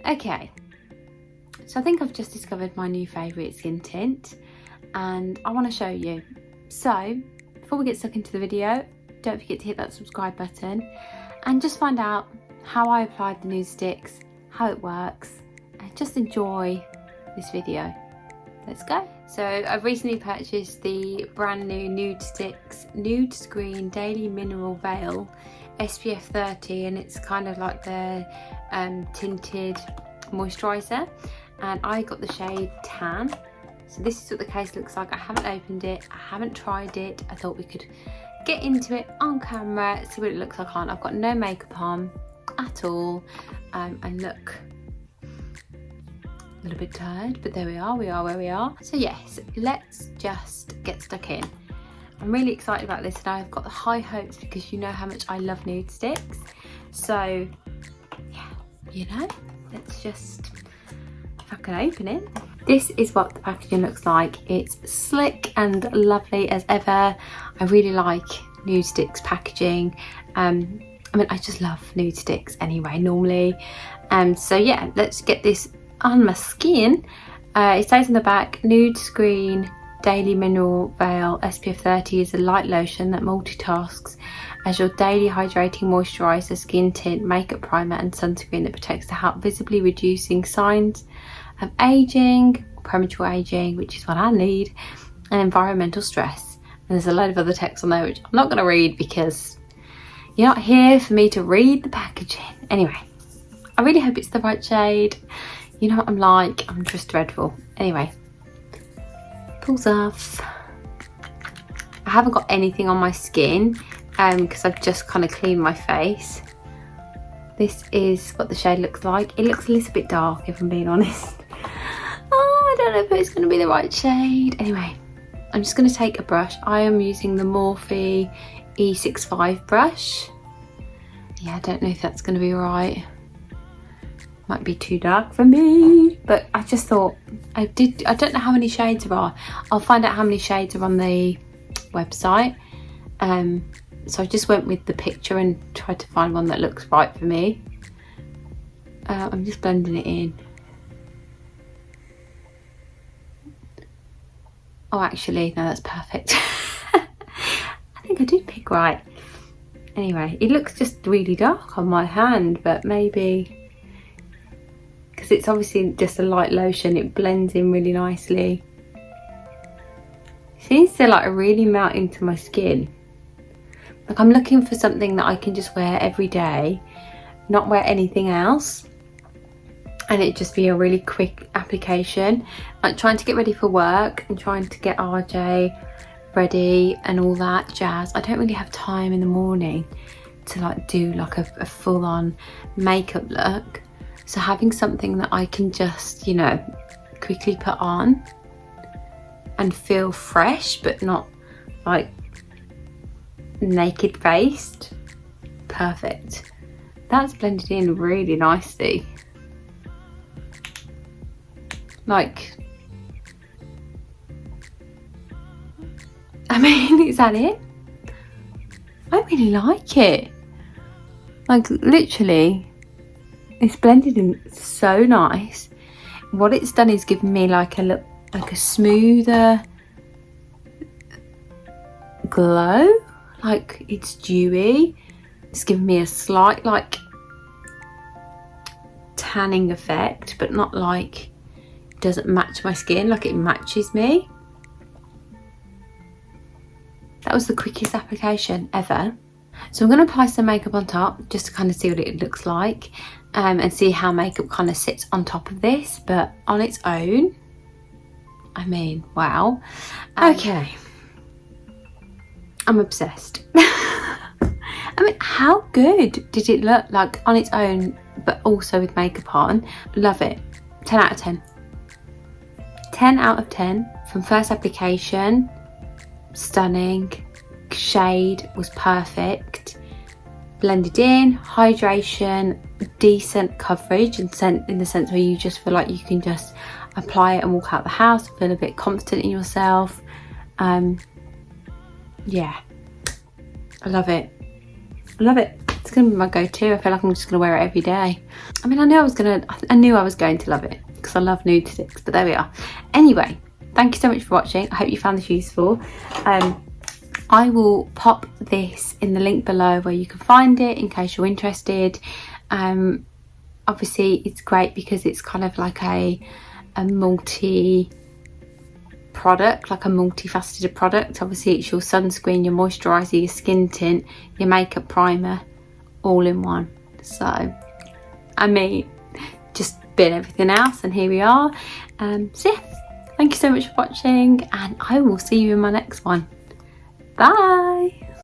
Okay, so I think I've just discovered my new favourite skin tint and I want to show you. So before we get stuck into the video, don't forget to hit that subscribe button and just find out how I applied the Nudestix, how it works, and just enjoy this video. Let's go. So I've recently purchased the brand new Nudestix Nudescreen Daily Mineral Veil SPF 30, and it's kind of like the tinted moisturiser, and I got the shade Tan. So this is what the case looks like. I haven't opened it, I haven't tried it. I thought we could get into it on camera, see what it looks like on. I've got no makeup on at all, and look a little bit tired, but there we are where we are. So yes, let's just get stuck in. I'm really excited about this and I've got high hopes because you know how much I love Nudestix. So yeah, you know, let's just fucking open it. This is what the packaging looks like. It's slick and lovely as ever. I really like Nudestix packaging. I mean, I just love Nudestix anyway, normally. So yeah, let's get this on my skin. It says on the back, Nudescreen Daily Mineral Veil SPF 30 is a light lotion that multitasks as your daily hydrating moisturiser, skin tint, makeup primer and sunscreen that protects to help visibly reducing signs of aging, premature aging, which is what I need, and environmental stress. And there's a load of other text on there which I'm not going to read because you're not here for me to read the packaging. Anyway, I really hope it's the right shade. You know what I'm like, I'm just dreadful. Anyway, pulls off. I haven't got anything on my skin because I've just kind of cleaned my face. This is what the shade looks like. It looks a little bit dark if I'm being honest. Oh, I don't know if it's going to be the right shade. Anyway, I'm just going to take a brush. I am using the Morphe E65 brush. Yeah, I don't know if that's going to be right. Might be too dark for me, but I just thought I don't know how many shades there are. I'll find out how many shades are on the website. So I just went with the picture and tried to find one that looks right for me. I'm just blending it in. Oh, actually, no, that's perfect. I think I did pick right. Anyway, it looks just really dark on my hand, but maybe because it's obviously just a light lotion, it blends in really nicely. It seems to like really melt into my skin. Like I'm looking for something that I can just wear every day, not wear anything else, and it just be a really quick application. Like trying to get ready for work and trying to get RJ ready and all that jazz. I don't really have time in the morning to like do like a full-on makeup look. So having something that I can just, you know, quickly put on and feel fresh, but not like naked faced. Perfect. That's blended in really nicely. Like, I mean, is that it? I really like it. Like literally, it's blended in so nice. What it's done is given me like a look, like a smoother glow. Like it's dewy. It's given me a slight like tanning effect, but not like it doesn't match my skin. Like it matches me. That was the quickest application ever. So I'm going to apply some makeup on top just to kind of see what it looks like, and see how makeup kind of sits on top of this, but on its own, I mean, wow. Okay, I'm obsessed. I mean, how good did it look like on its own, but also with makeup on? Love it. 10 out of 10. 10 out of 10 from first application. Stunning. Shade was perfect. Blended in, hydration, decent coverage, and in the sense where you just feel like you can just apply it and walk out the house and feel a bit confident in yourself. Yeah, I love it. I love it. It's gonna be my go-to. I feel like I'm just gonna wear it every day. I mean, I knew I was going to love it because I love Nudestix, but there we are. Anyway, thank you so much for watching. I hope you found this useful. I will pop this in the link below where you can find it in case you're interested. Obviously it's great because it's kind of like a multi product, like a multifaceted product. Obviously it's your sunscreen, your moisturiser, your skin tint, your makeup primer, all in one. So I mean, just bit everything else, and here we are. So yeah, thank you so much for watching, and I will see you in my next one. Bye.